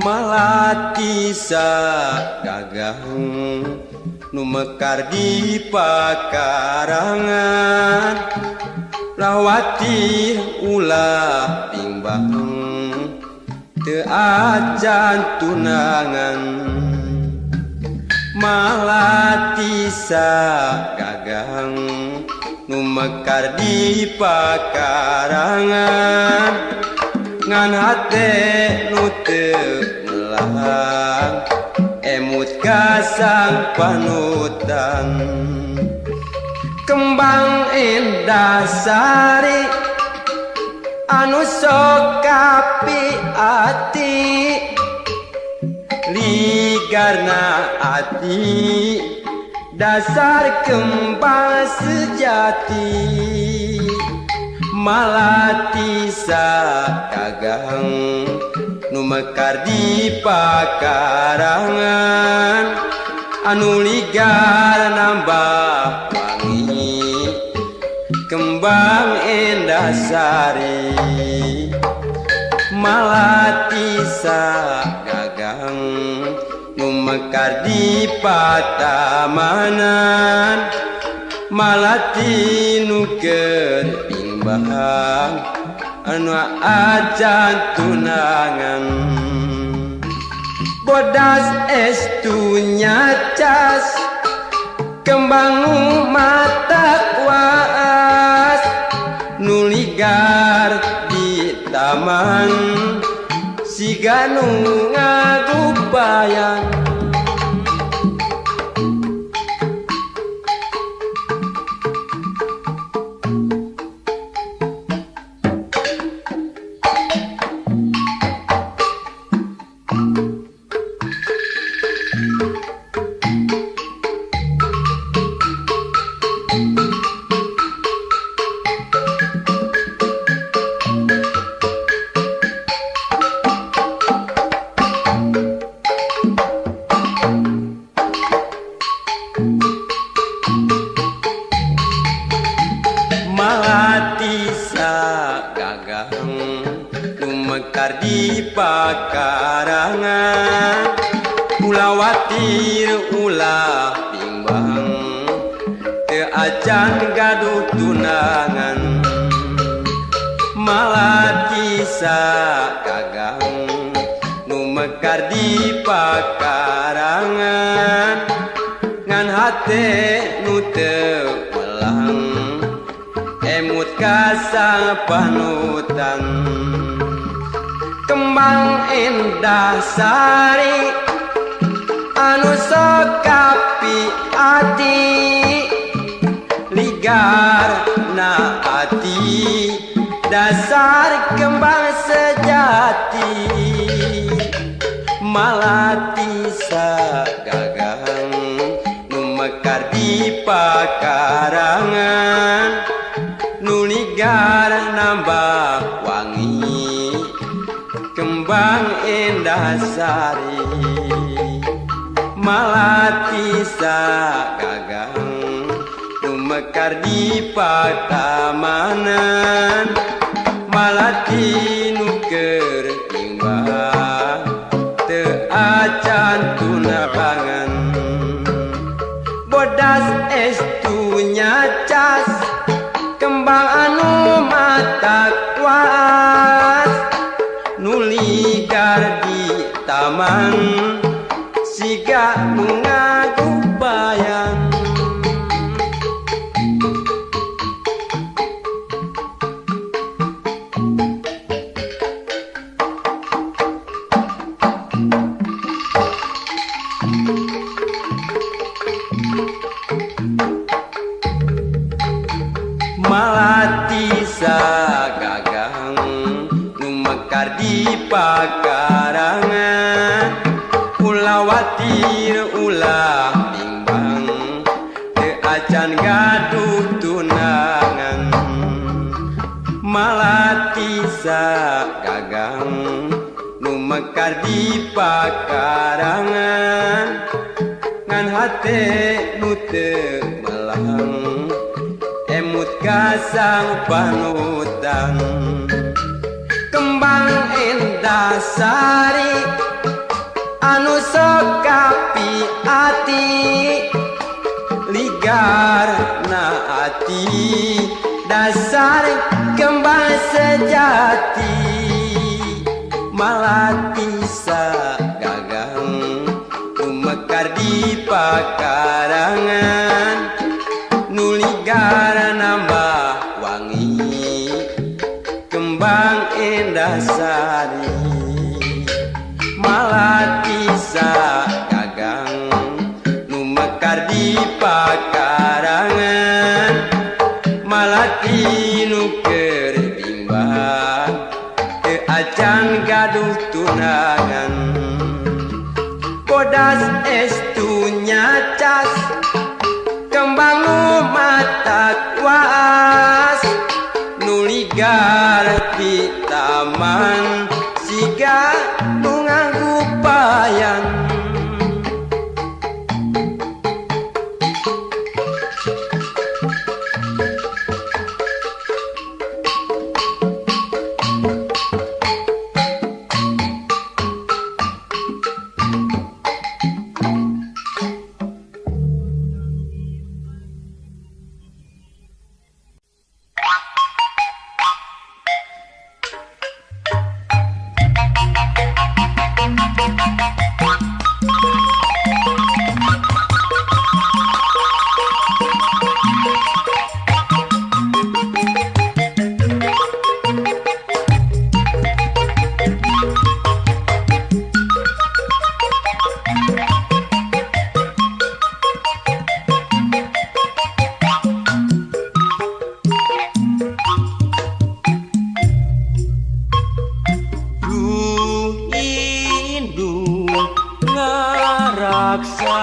Malati sagagah nu mekar di pakarangan lawati ulah pimbang teu acan tunangan. Malati sagagah nu mekar di pakarangan ngan hate nu teu melang emut kasang panutan. Kembang endah sari anu sok kapi ati ligarna ati dasar kembang sejati. Malati sagagah nu mekar di pakarangan anu ligar nambah wangi kembang endah sari. Malati sagagah nu mekar di patamanan malati nu keur pimbang anu acan tunangan. Bodas estu nyacas kembang nu mata kuas nu ligar di taman siga nu ngagupayan. Malati sagagah nu mekar di pakarangan ulah watir ulah pimbang teu acan gaduh tunangan. Malati sagagah nu mekar di pakarangan ngan hate nu teu melang emut kasang panutan. Kembang endah sari anu sok kapi ati ligar na ati dasar kembang sejati. Malati sagagah nu mekar di pakarangan nu ligar nambah wangi kembang endah sari. Malati sagagah nu mekar di patamanan malati nu keur pimbang teu acan tunangan. Bodas estu nyacas kembang anu mata kuas nu ligar di taman siga nu ngagupayan. Malati sagagah nu mekar di pakarangan ulah watir ulah pimbang teu acan gaduh tunangan. Malati sagagah nu mekar di pakarangan ngan hate nu teu melang emut kasang panutan. Kembang endah sari anu sokapi ati ligar na ati dasar kembang sejati malati gagang mekar di pakarangan nuligar nambah wangi kembang indah sari malati gagang nu mekar di pakarangan malati nu keur bimbang acan gaduh tunangan bodas estu nyacas kembang nu matak waas nuligar di taman siga nu nganggu payan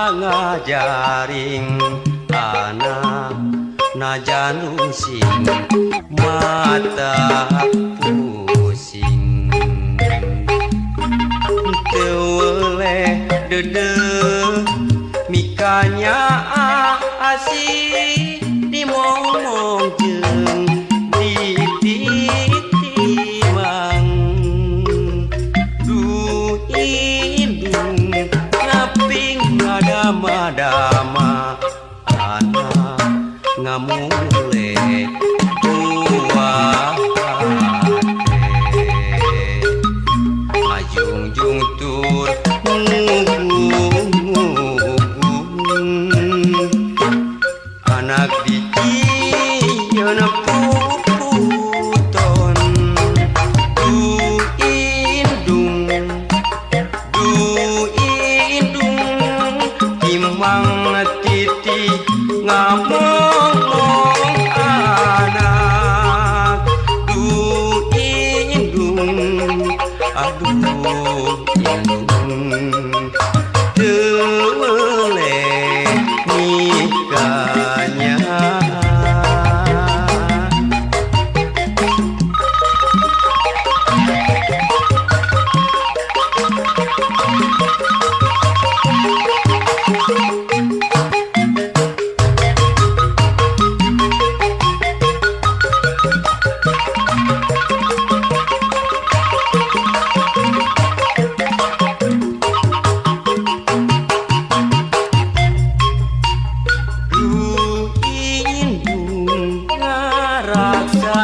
ngajaring anak najanung sing mata pusing teweleh dede mikanya asih dimomong jeung ditimang du indung ngaping dama anak ngamule buah ajung-jung tur anak dicieun puputon du indung timang titi ngamong anak du indung aduh indung teweleh nikahnya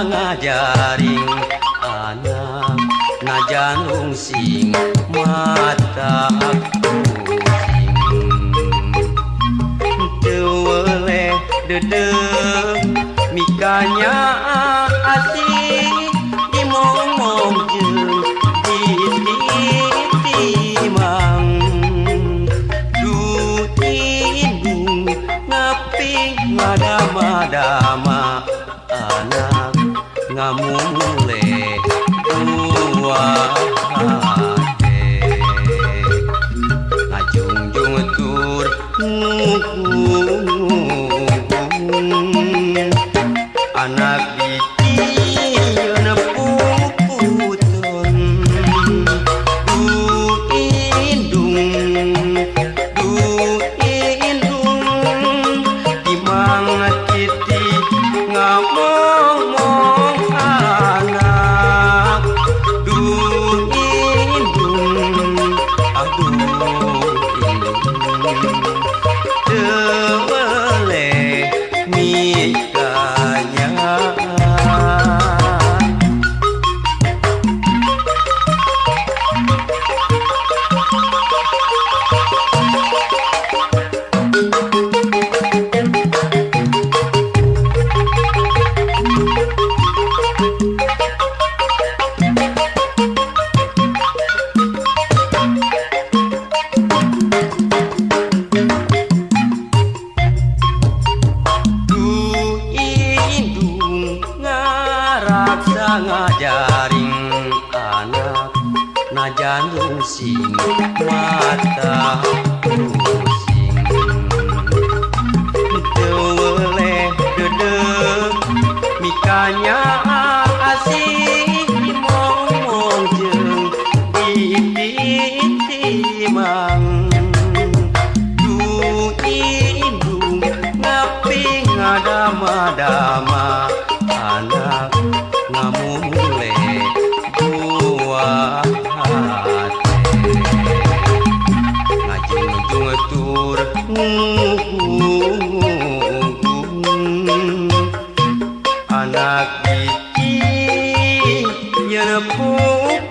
ngajaring anak najanung sing mata pusing teweleh dede mikanya asih dimomong jeung ditimang du indung ngaping madama anak ngamule buah ngajung-jung tur anak dicieun puputon du indung timang titi ngamong anak du indung aduh pusing mata pusing teweleh dedeg mikanya asih mong jeung ditimang du indung ngapi ngadama-dama anak ngamule dua hati ngajung-ujung tur anak biji nyerepuputun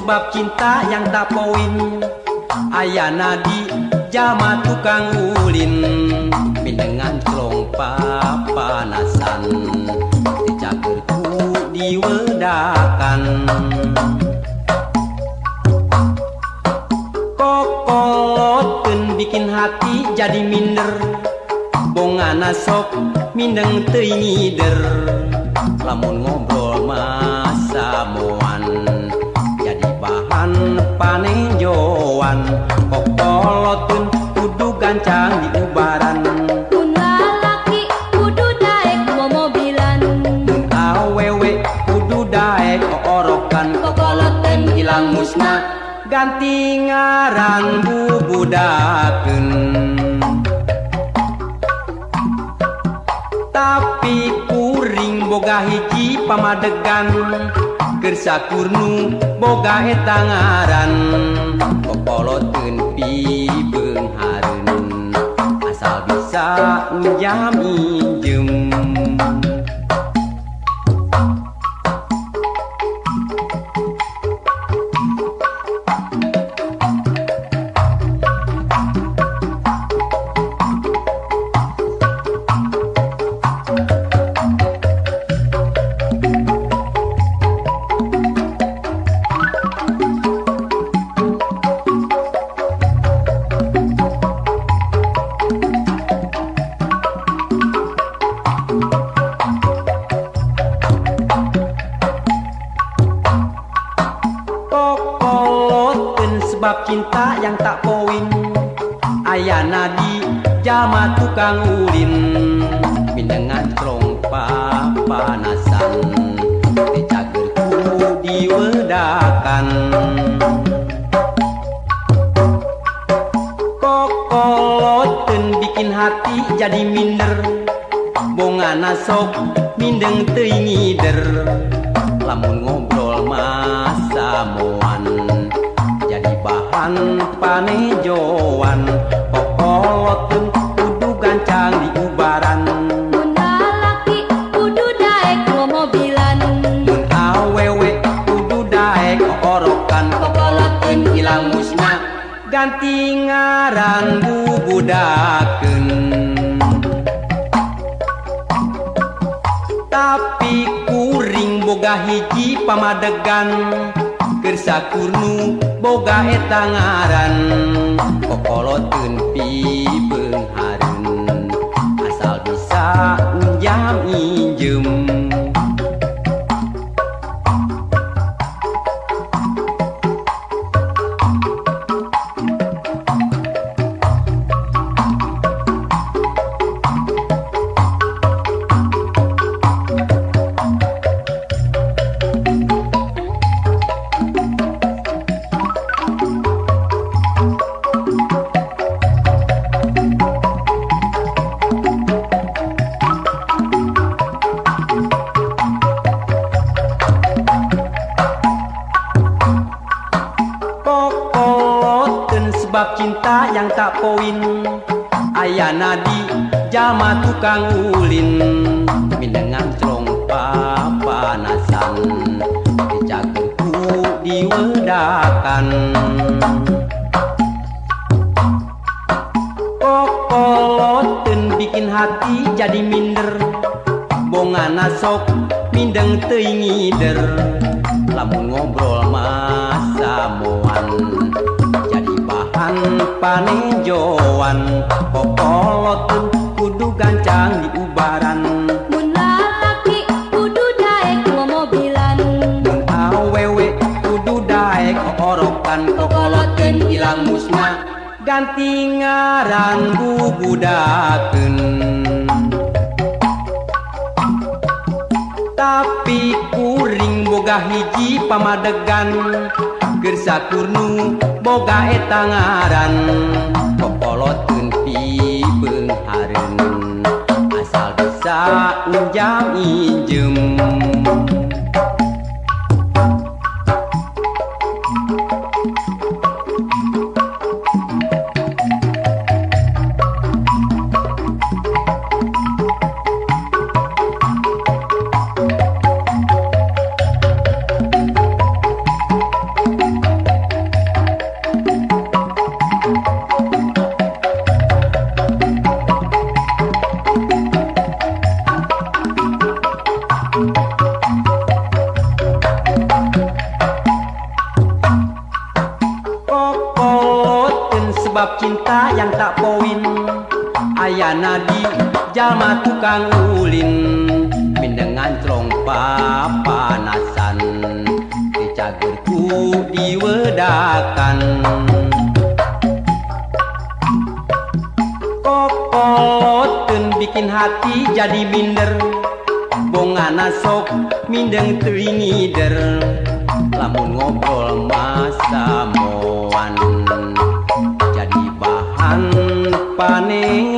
sebab cinta yang tak poin ayana di jama tukang ulin mindengan klong papanasan dicagerku diwedakan kokolotkeun bikin hati jadi minder bongana sok mindeng teuing ngider lamun ngobrol masa moan bahan panejoan kokolotun kudu gancang di ubaran mun lalaki kudu daek momobilan mun awewe kudu daek oorokan kokolotun ilang musna ganti ngaran bubudakeun tapi kuring boga hiji pamadegan kersakurnu boga eta ngaran kokolotkeun pibeung hareun asal bisa njam injem sebab cinta yang tak poin ayana di jama tukang ulin mindengan klong papanasan dicagerku diwedakan kokolotkeun bikin hati jadi minder bongana sok mindeng teuing ngider lamun ngobrol masa moan bahan panejoan kokolotkeun kudu gancang di ubaran mun lalaki kudu daek momobilan mun awewe kudu daek oorokan kokolotkeun ilang musna ganti ngaran bubudakeun tapi kuring boga hiji pamadegan kersakurnu boga eta ngaran kokolotkeun pibeung hareun asal bisa njam injem yang tak poin ayana di jalma tukang ulin mindengan celong papanasan dicagerku diwedakan kokoloten bikin hati jadi minder bongana sok mindeng teuing ngider lamun ngobrol masa moan jadi bahan panejoan kokoloten kudu gancang diubaran mun lalaki kudu daek mobilan mun awewe kudu daek orokan kokoloten ilang musna ganti ngaran bubudakeun tapi kuring boga hiji pamadegan keur sakurnu boga eta ngaran kokoloteun pibeung hareun asal bisa unjam injem sebab cinta yang tak poin ayana di jalma tukang ulin mindengan celong papanasan dicagerku diwedakan kokoloteun bikin hati jadi minder bongana sok mindeng teuing ngider lamun ngobrol masa moan jadi bahan panejoan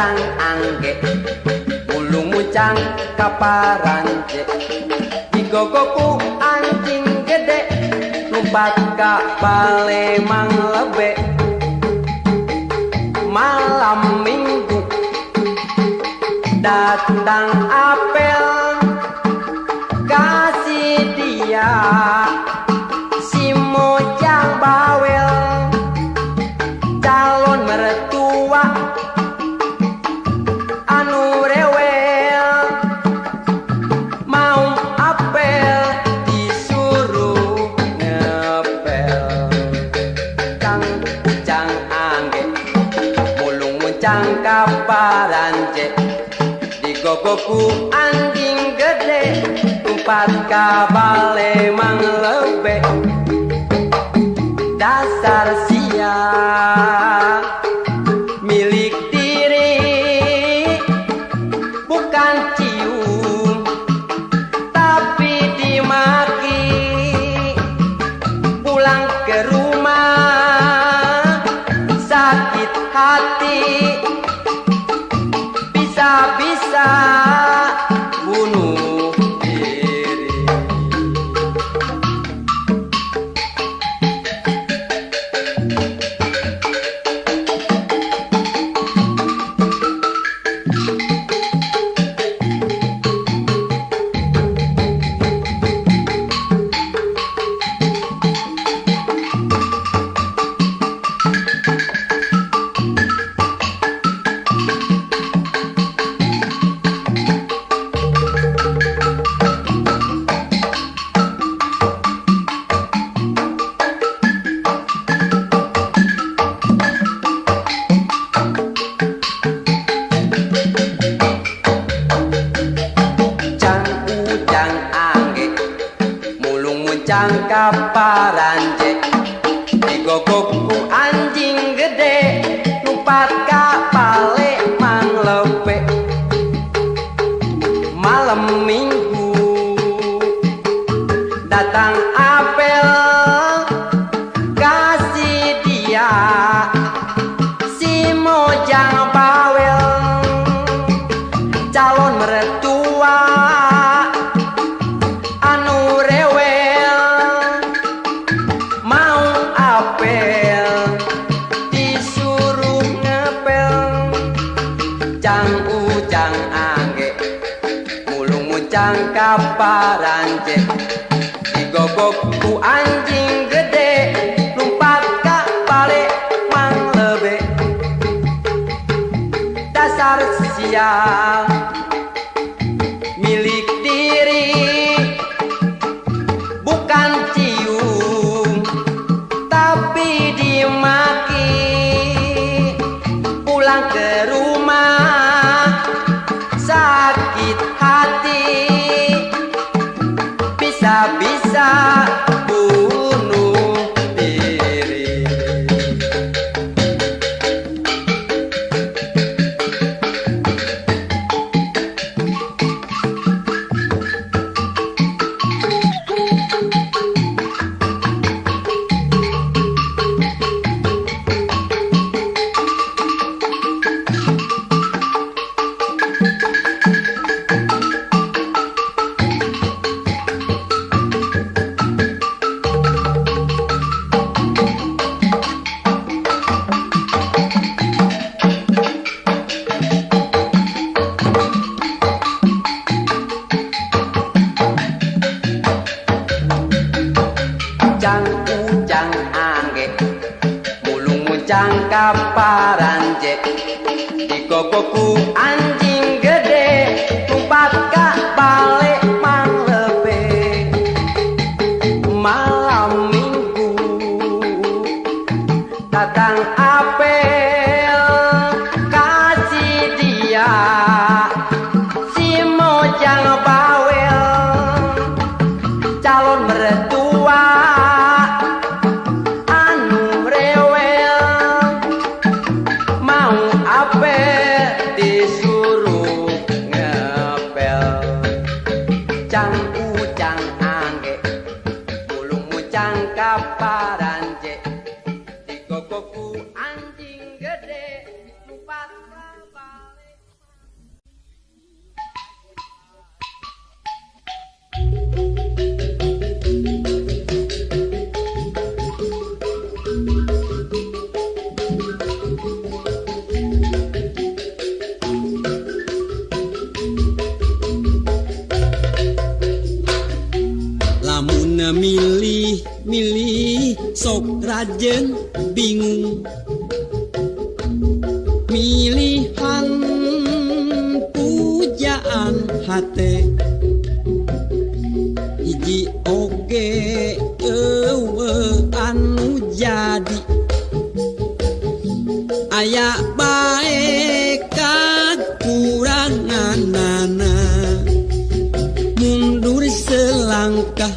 mucang angge bulu mucang kaparanje digogoku anjing gede lumpat ka bale mang lebe malam minggu datang apel kasih dia si mojang bawel calon mertua anu rewel mau apel disuruh ngepel cang ucang angge mulung muncang kaparanje digogoku anjing gede umpat ka bale mang lebe dasar sia milik diri bukan cium tapi dimaki pulang ke rumah sakit hati bisa-bisa bunuh diri. Muncang kaparanje digogoku anjing gede lumpat ka bale mang lebe malam minggu datang apel kasih dia si mojang bawel calon mertua anu rewel mau apel disuruh ngepel cang ucang angge mulung muncang kaparanje digogoku anjing gede lumpat ka bale mang lebe dasar sial milik diri bukan cium tapi dimaki pulang ke rumah sakit hati bisa-bisa bunuh diri. Ucang ucang angge mulung muncang kaparanje digogoku anjing gede lumpat ka bale mang lebe malam minggu datang apel kasih dia si mojang bawel calon mertua anu rewel mau apel disuruh ngepel sok rajen bingung milihan pujaan hate hiji oge anu jadi aya bae kakuranganana mundur selangkah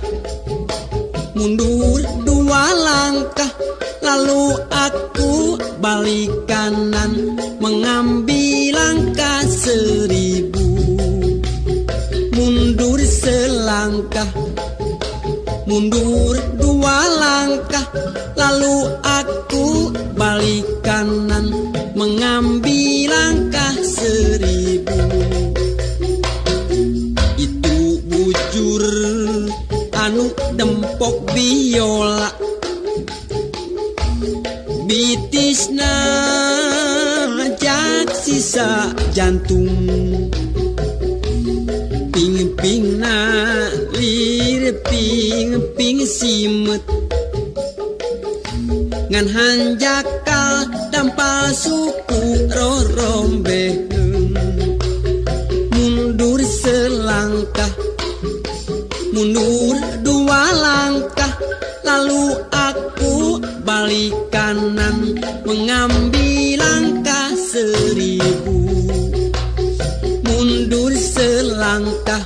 mundur dua langkah lalu aku balik kanan mengambil langkah 1000 mundur selangkah mundur dua langkah lalu aku balik kanan mengambil langkah 1000 itu bujur anu dempok biola bitisna jak sisa jantung ping-pingna lir ping-ping simet ngan hanjakal dampal suku rorombeheun mundur selangkah mundur dua langkah lalu aku balik kanan mengambil langkah 1000 mundur selangkah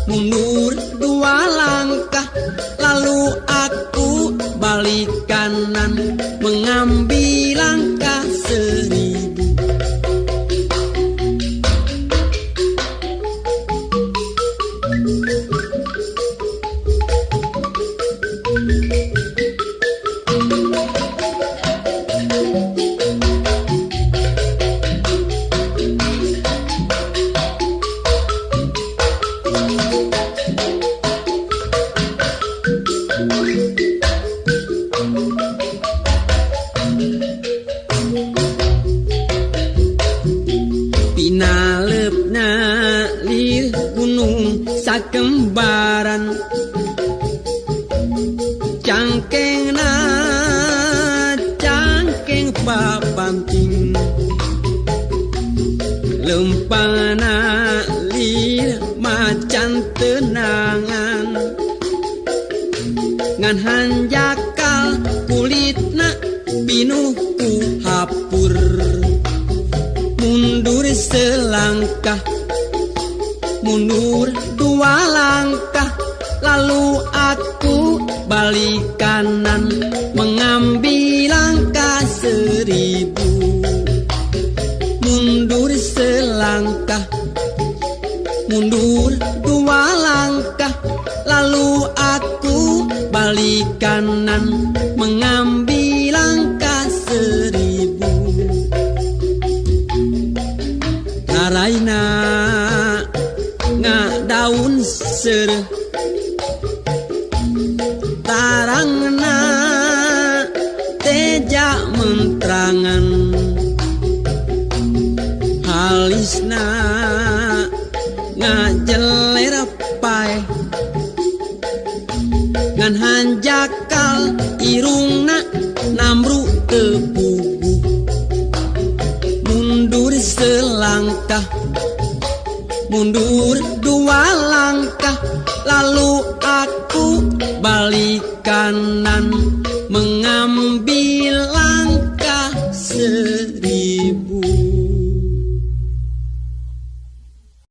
mundur dua langkah lalu aku balik kanan mengambil langkah 1000 Pinalepna lir gunung sakembaran cangkengna cangkeng papanting lempangna lir macan tenangan ngan hanjakal kulitna pinuh ku hapur mundur selangkah mundur dua langkah lalu aku balik kanan mengambil langkah 1000 mundur selangkah mundur dua langkah lalu aku balik kanan mengambil langkah 1000 Raina ngadaun sereh tarangna teja mentrangan halisna ngajeler pae ngan hanjakal irungna namru tepugu mundur selangkah mundur dua langkah lalu aku balik kanan mengambil langkah 1000